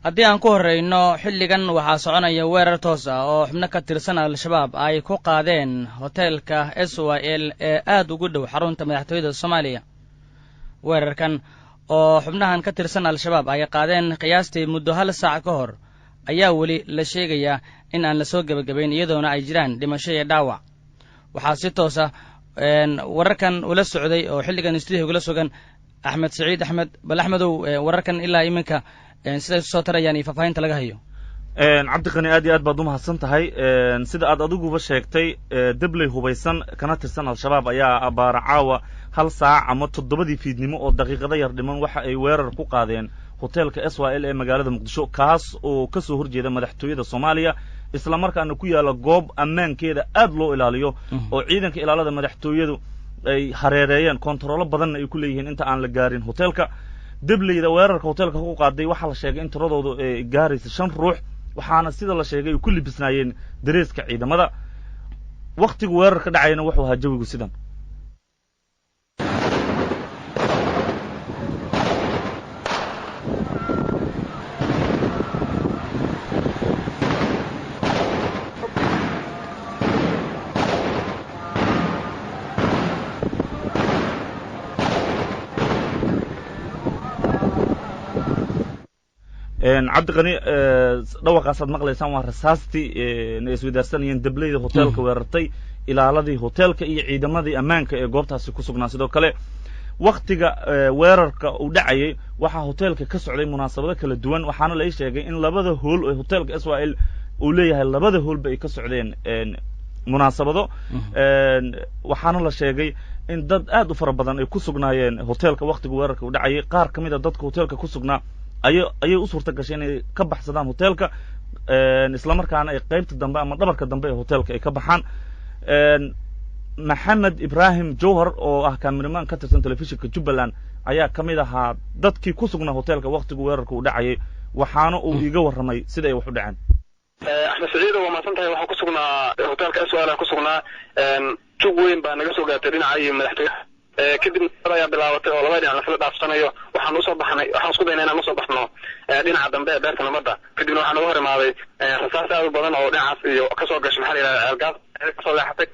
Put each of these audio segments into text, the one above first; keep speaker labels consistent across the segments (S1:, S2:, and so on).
S1: haddii aan ku horreyno xilligan waxaa soconaya weerar toos ah oo xubno ka tirsan al-shabaab ay ku qaadeen hoteelka SYL ee aad ugu dhow xarunta madaxtooyada Soomaaliya. weerarkan oo xubnahan ka tirsan al-shabaab ay qaadeen qiyaastii muddo hal saac ka hor ayaa weli la sheegayaa in aan la soo gabagabayn iyadoona ay jiraan dhimasho iyo dhaawac. waxaa si toos ah wararkan ula socday oo xilligan studio ula sugan Axmed Saciid Axmed bal Axmedow wararkan ilaa iminka siday soo tarayaan iyo faafahinta laga hayo.
S2: cabdi qani aad iyo aad baad u mahadsan tahay sida aad adiguba sheegtay dabley hubaysan kana tirsan al-shabaab ayaa abaara caawa hal saac ama 7 fiidnimo oo daqiiqada yar dhiman waxa ay weerar ku qaadeen hoteelka SYL ee magaalada Muqdisho kaas oo ka soo horjeeda madaxtooyada Soomaaliya isla markaana ku yaala goob ammaankeeda aad loo ilaaliyo oo ciidanka ilaalada madaxtooyadu ay hareereeyeen kontaroolo badan ay ku leeyihiin inta aan la gaarin hoteelka. dableyda weerarka hoteelka ku qaaday waxa la sheegay in tiradoodu ay gaarayso 5 ruux waxaana sida la sheegay ku libisnaayeen dareeska ciidamada. waqtiga weerarka dhacayna wuxuu ahaa jawigu sidan. cabdi qani dhawaqaasaad maqlaysaan waa rasaastii na iswadaarsanayeen dableyda hoteelka weerartay ilaaladii hoteelka iyo ciidamadii ammaanka ee goobtaasi ku sugnaa. sidoo kale waqtiga weerarka uu dhacayay waxaa hoteelka ka socday munaasabado kala duwan waxaana la ii sheegay in labada hool ee hoteelka SYL uu leeyahay labada hoolba ay ka socdeen munaasabado. waxaana la sheegay in dad aad u fara badan ay ku sugnaayeen hoteelka waqtiga weerarka uu dhacayay. qaar ka mid a dadka hoteelka ku sugnaa ayay u suurta gashay inay ka baxsadaan hoteelka isla markaana ay qaybta dambe ama dhabarka dambe ee hoteelka ay ka baxaan. maxamed ibraahim jawhar oo ah kaamiramaan ka tirsan telefishinka Jubbaland ayaa ka mid ahaa dadkii ku sugnaa hoteelka waqtiga weerarka uu dhacayay waxaana uu iga warramay sida ay wax u dhaceen.
S3: Axmed Saciid waa maasan tahay waxaan ku sugnaa hoteelka SYL ku sugnaa jug weyn baa naga soo gaartay dhinaca madaxtooyada kadib ayaa bilaabatay oo laba dhinac la dhaafsanayo waxaan u soo baxnay waxaan isku daynay inaan u soo baxno dhinaca dambe ee beerta nabadda kadibna waxaan uga hor imaaday rasaas aad u badan oo dhinacaas iyo ka soo gashay maxaa la yiraahdaa algaas ka soo leexatay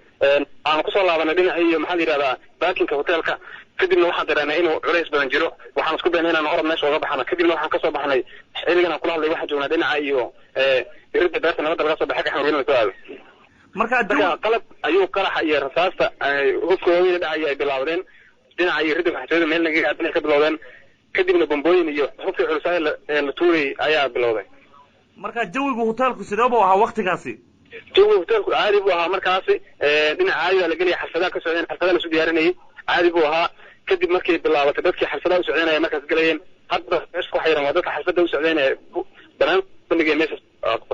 S3: aan ku soo laabanay dhinacii iyo maxaa la yiraahdaa baakinka hoteelka kadibna waxaan dareemay inuu culays badan jiro waxaan isku daynay inaan orod meesha uga baxno kadibna waxaan ka soo baxnay xilligan aan kula hadlay waxaan joognaa dhinaca iyo iridda beerta nabadda laga soo baxay xanuun weyn soo aaday marka qalab ayuu qaraxa iyo rasaasta hubkooda dhacay ay bilaawdeen dhinaca iyo ridda waxtooyada meel naga aadna ka bilowdeen kadibna bombooyin iyo hubkii culusay la tuuray ayaa bilowday.
S2: marka jawigu hoteelku sidoo buu ahaa waqtigaasi.
S3: jawigu hoteelku caadi buu ahaa markaasi dhinaca caadiga la geliyay xafladaha ka socdeen xafladaha la soo diyaarinayay caadi buu ahaa kadib markii bilaabatay dadkii xafladaha u socdeenaya markaas galayeen hadda meesha ku xayran waa dadka xafladaha u socdeenaya barnaamijka meesha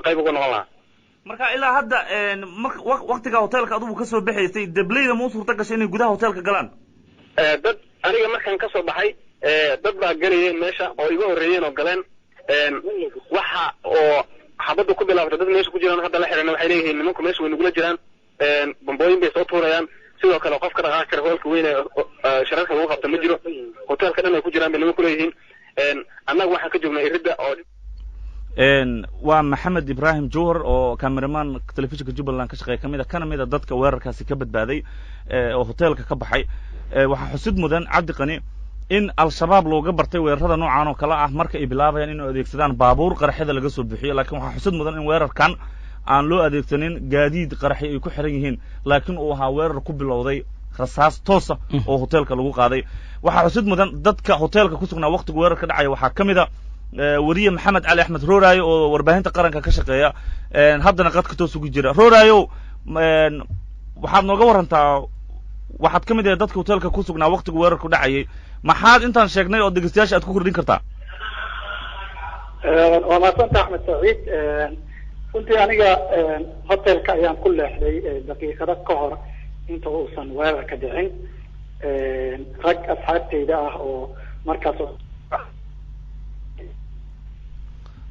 S3: qayb uga noqon lahaa.
S2: marka ilaa hadda waqtiga hoteelka adigu ka soo baxaysay dableyda ma u suurta gashay inay gudaha hoteelka galaan.
S3: dad aniga markaan ka soo baxay dad baa galayeen meesha oo iga horreeyeen oo galeen waxa oo xabadda ku bilaabatay dad meesha ku jiraan hadda la xirana waxay leeyihiin nimanku meesha way nagula jiraan bombooyin bay soo tuurayaan sidoo kale qofka dhaqaaqi kara hoolka weyn ee shararka lagu qabta ma jiro hoteelka dhan ay ku jiraan bay nimanku leeyihiin annaga waxaan ka joognay iridda oo
S2: waa maxamed ibraahim jawhar oo kaamiramaan telefishinka Jubbaland ka shaqeeya kana mid a dadka weerarkaasi ka badbaaday oo hoteelka ka baxay. waxaa xusid mudan cabdi qani in al-shabaab looga bartay weerarada noocan oo kala ah marka ay bilaabayaan inay adeegsadaan baabuur qaraxyada laga soo bixiyo laakiin waxaa xusid mudan in weerarkan aan loo adeegsanin gaadiid qaraxyo ay ku xiran yihiin laakiin uu ahaa weerar ku bilowday rasaas toos ah oo hoteelka lagu qaaday. waxaa xusid mudan dadka hoteelka ku sugnaa waqtiga weerarka dhacaya waxaa ka mid a wariye maxamed cali axmed rooraayo oo warbaahinta qaranka ka shaqeeya haddana qadka toos ugu jira. rooraayo waxaad nooga warantaa waxaad ka mid ah dadka hoteelka ku sugnaa waqtiga weerarku dhacayay maxaad intaan sheegnay oo dhegeystayaasha aad ku kordhin kartaa.
S4: waa maasanta Axmed Saciid runtii aniga hoteelka ayaan ku leexday daqiiqado ka hor inta uusan weerarka dhicin rag asxaabtayda ah oo markaas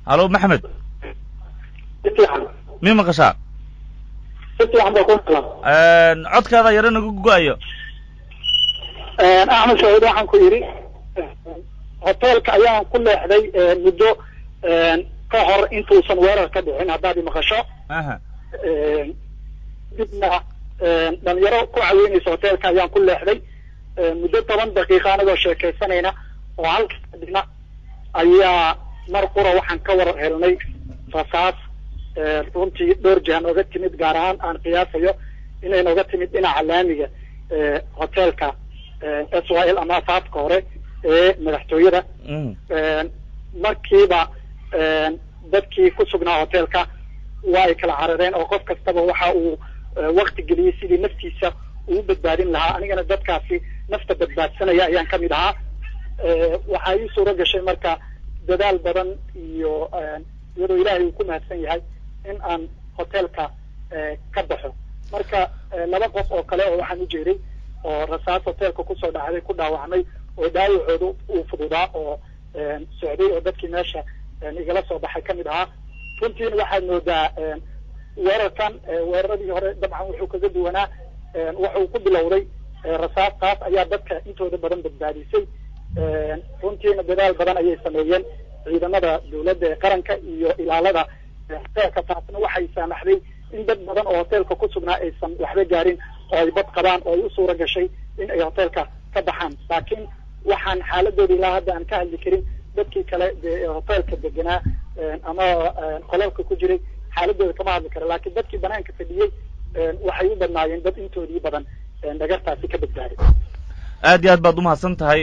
S2: halo maxamed mii maqashaa codkaada yaro nagu go-ayo.
S4: Axmed Saciid waxaan ku yidhi hoteelka ayaan ku leexday muddo ka hor intuusan weerar ka dhicin haddaad imaqasho dibna dhalinyaro ku caweynaysa hoteelka ayaan ku leexday muddo 10 daqiiqa anagoo sheekaysanayna oo halka dhigna ayaa mar qura waxaan ka war helnay rasaas runtii dhowr jahan oga timid gaar ahaan aan qiyaasayo inay nooga timid dhinaca laamiga hoteelka SYL ama afaafka hore ee madaxtooyada markiiba dadkii ku sugnaa hoteelka waa ay kala carareen oo qof kastaba waxa uu waqti geliyay sidii naftiisa uu badbaadin lahaa anigana dadkaasi nafta badbaadsanaya ayaan ka mid ahaa waxaa ii suuro gashay marka dadaal badan iyo iyadoo ilaahay uu ku mahadsan yahay in aan hoteelka ka baxo marka laba qof oo kale oo waxaan u jeeday oo rasaas hoteelka kusoo dhacday ku dhaawacmay oo dhaawacoodu uu fududaa oo socday oo dadkii meesha igala soo baxay ka mid ahaa runtiina waxaad moodaa weerarkan weeraradii hore dabcan wuxuu kaga duwanaa wuxuu ku bilowday rasaastaas ayaa dadka intooda badan badbaadisay runtiina dadaal badan ayay sameeyeen ciidamada dawladda ee qaranka iyo ilaalada hoteelka taasna waxay saamaxday in dad badan oo hoteelka ku sugnaa aysan waxba gaarin oo ay bad qabaan oo ay u suura gashay in ay hoteelka ka baxaan laakiin waxaan xaaladooda ilaa hadda aan ka hadli karin dadkii kale ee hoteelka deganaa ama qolalka ku jiray xaaladooda kama hadli kara laakiin dadkii banaanka fadhiyey waxay u badnaayeen dad intoodii badan dhagartaasi ka badbaaday
S2: aad iyo aad baad umahadsan tahay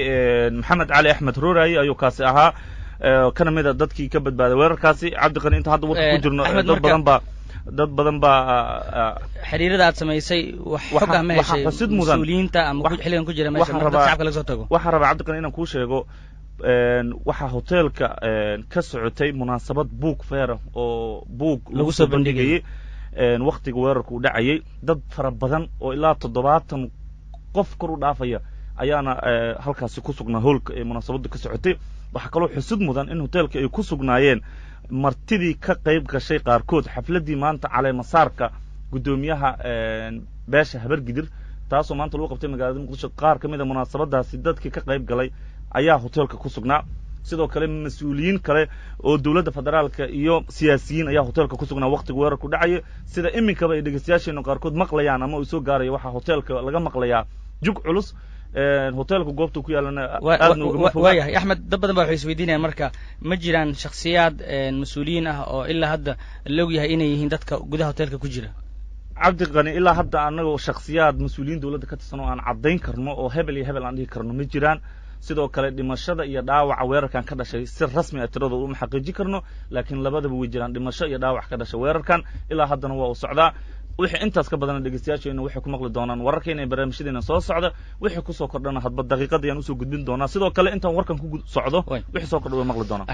S2: maxamed cali axmed ruuray ayuu kaasi ahaa kana mid a dadkii ka badbaaday weerarkaasi cabdiqani inta hadda warka ku jirno dad badan baa
S1: xiriirada aad samaysay xogga ma heshay mas-uuliyiinta ama xilligan ku jira meesha marka shacabka laga soo tago
S2: waxaan rabaa cabdiqani inaan kuu sheego waxaa hoteelka ka socotay munaasabad buug feera oo buug lagu soo bandhigayay waktiga weerarka uu dhacayay dad fara badan oo ilaa 70 qof kor u dhaafaya ayaana halkaasi ku sugnaa hoolka ee munaasabadda ka socotay waxaa kaloo xusud mudan in hoteelka ay ku sugnaayeen martidii ka qayb gashay qaarkood xafladdii maanta caleemasaarka guddoomiyaha beesha habargidir taasoo maanta lagu qabtay magaalada muqdisho qaar ka mid a munaasabadaasi dadkii ka qayb galay ayaa hoteelka ku sugnaa sidoo kale mas-uuliyiin kale oo dawladda federaalka iyo siyaasiyiin ayaa hoteelka ku sugnaa waktiga weerarku dhacaya sida iminkaba ay dhegeystayaasheenu qaarkood maqlayaan ama uu soo gaaraya waxaa hoteelka laga maqlayaa jug culus hoteelka goobta ku yaalana aadna ugama foga
S1: waayahay axmed dad badan baa waxay isweydiinayaan marka ma jiraan shakhsiyaad mas-uuliyiin ah oo ilaa hadda la og yahay inay yihiin dadka gudaha hoteelka ku jira
S2: cabdiqani ilaa hadda anagoo shakhsiyaad mas-uuliyiin dawladda ka tirsan oo aan caddayn karno oo hebel iyo hebel aan dhihi karno ma jiraan sidoo kale dhimashada iyo dhaawaca weerarkan ka dhashay si rasmi ah tiradooda uma xaqiijin karno laakiin labadaba way jiraan dhimasho iyo dhaawac ka dhashay weerarkan ilaa haddana waa uu socdaa wixii intaas ka badan dhegeystayaasheena waxay ku maqli doonaan wararkeena ee barnaamijyadeena soo socda wixii ku soo kordhana hadba daqiiqada ayaan usoo gudbin doonaa sidoo kale intaan warkan ku socdo wixii soo kordha way maqli doonaan